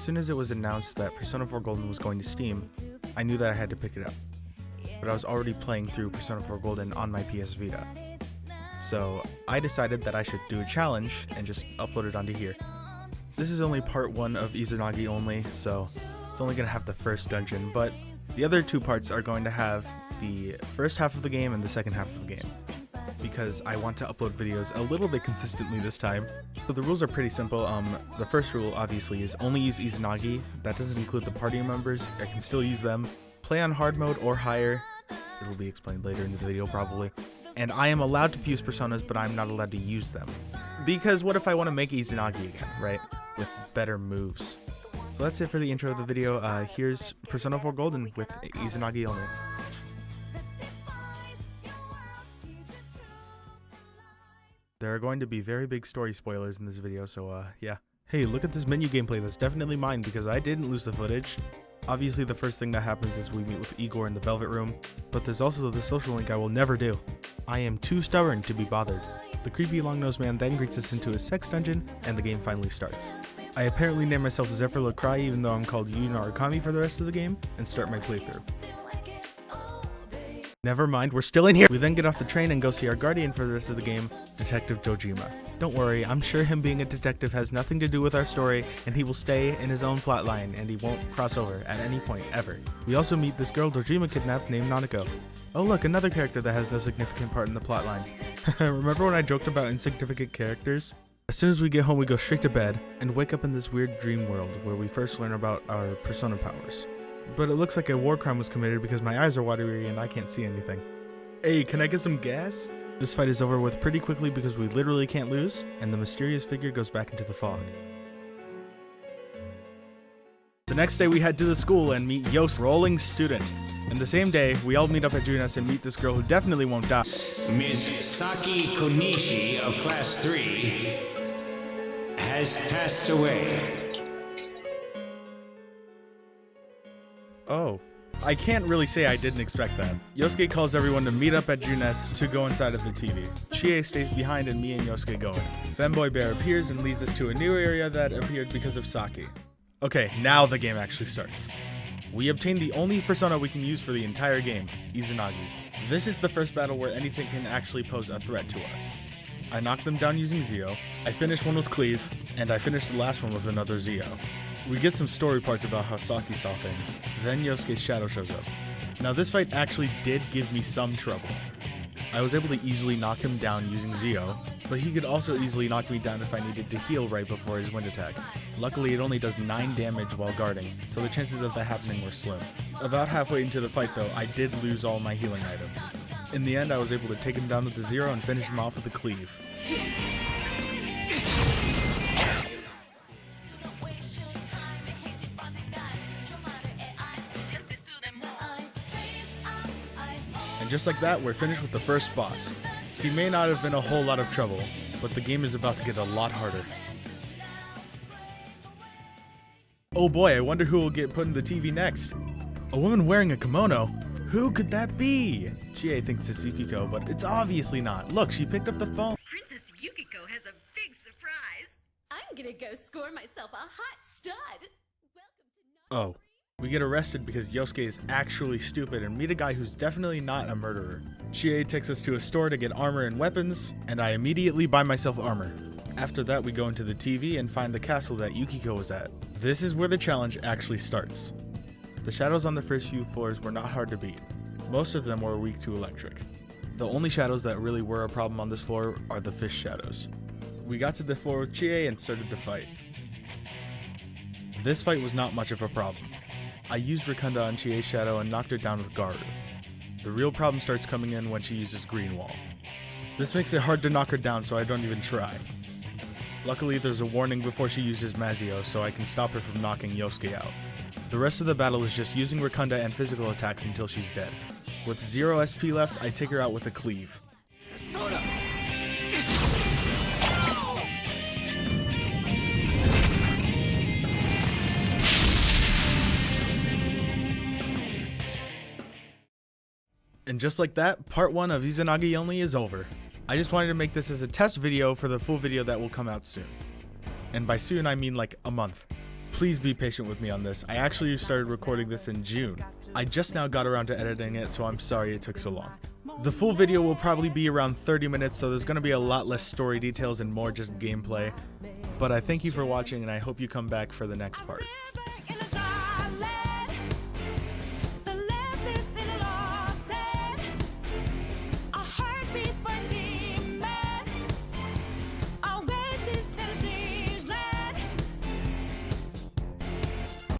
soon as it was announced that Persona 4 Golden was going to Steam, I knew that I had to pick it up. But I was already playing through Persona 4 Golden on my PS Vita. So I decided that I should do a challenge and just upload it onto here. This is only part 1 of Izanagi only, so it's only going to have the first dungeon, but the other 2 parts are going to have the first half of the game and the second half of the game, because I want to upload videos a little bit consistently this time. So the rules are pretty simple. The first rule, obviously, is only use Izanagi. That doesn't include the party members. I can still use them. Play on hard mode or higher. It will be explained later in the video, probably. And I am allowed to fuse personas, but I'm not allowed to use them. Because what if I want to make Izanagi again, right? With better moves. So that's it for the intro of the video. Here's Persona 4 Golden with Izanagi only. There are going to be very big story spoilers in this video, so yeah. Hey, look at this menu gameplay. That's definitely mine because I didn't lose the footage. Obviously, the first thing that happens is we meet with Igor in the Velvet Room, but there's also the social link I will never do. I am too stubborn to be bothered. The creepy long-nosed man then greets us into his sex dungeon, and the game finally starts. I apparently name myself Zephyr Lacrai even though I'm called Yu Narukami for the rest of the game, and start my playthrough. Never mind, we're still in here! We then get off the train and go see our guardian for the rest of the game, Detective Dojima. Don't worry, I'm sure him being a detective has nothing to do with our story, and he will stay in his own plotline, and he won't cross over at any point, ever. We also meet this girl Dojima kidnapped named Nanako. Oh look, another character that has no significant part in the plotline. Remember when I joked about insignificant characters? As soon as we get home, we go straight to bed, and wake up in this weird dream world where we first learn about our persona powers. But it looks like a war crime was committed because my eyes are watery and I can't see anything. Hey, can I get some gas? This fight is over with pretty quickly because we literally can't lose, and the mysterious figure goes back into the fog. The next day we head to the school and meet Yosuke, rolling student. And the same day, we all meet up at Junes and meet this girl who definitely won't die. Ms. Saki Konishi of Class 3 has passed away. Oh. I can't really say I didn't expect that. Yosuke calls everyone to meet up at Junes to go inside of the TV. Chie stays behind and me and Yosuke go in. Femboy Bear appears and leads us to a new area that appeared because of Saki. Okay, now the game actually starts. We obtain the only persona we can use for the entire game, Izanagi. This is the first battle where anything can actually pose a threat to us. I knock them down using Zio, I finish one with Cleave, and I finish the last one with another Zio. We get some story parts about how Saki saw things. Then Yosuke's shadow shows up. Now this fight actually did give me some trouble. I was able to easily knock him down using Zio, but he could also easily knock me down if I needed to heal right before his wind attack. Luckily it only does 9 damage while guarding, so the chances of that happening were slim. About halfway into the fight though, I did lose all my healing items. In the end I was able to take him down with the Zero and finish him off with a Cleave. And just like that, we're finished with the first boss. He may not have been a whole lot of trouble, but the game is about to get a lot harder. Oh boy, I wonder who will get put in the TV next. A woman wearing a kimono? Who could that be? Chie thinks it's Yukiko, but it's obviously not. Look, she picked up the phone. Princess Yukiko has a big surprise. I'm gonna go score myself a hot stud. Welcome to Oh. We get arrested because Yosuke is actually stupid and meet a guy who's definitely not a murderer. Chie takes us to a store to get armor and weapons, and I immediately buy myself armor. After that, we go into the TV and find the castle that Yukiko was at. This is where the challenge actually starts. The shadows on the first few floors were not hard to beat. Most of them were weak to electric. The only shadows that really were a problem on this floor are the fish shadows. We got to the floor with Chie and started the fight. This fight was not much of a problem. I used Rikunda on Chie's shadow and knocked her down with Garu. The real problem starts coming in when she uses Green Wall. This makes it hard to knock her down, so I don't even try. Luckily, there's a warning before she uses Mazio, so I can stop her from knocking Yosuke out. The rest of the battle is just using Rikunda and physical attacks until she's dead. With 0 SP left, I take her out with a Cleave. And just like that, part 1 of Izanagi Only is over. I just wanted to make this as a test video for the full video that will come out soon. And by soon I mean like a month. Please be patient with me on this. I actually started recording this in June. I just now got around to editing it, so I'm sorry it took so long. The full video will probably be around 30 minutes, so there's going to be a lot less story details and more just gameplay. But I thank you for watching, and I hope you come back for the next part.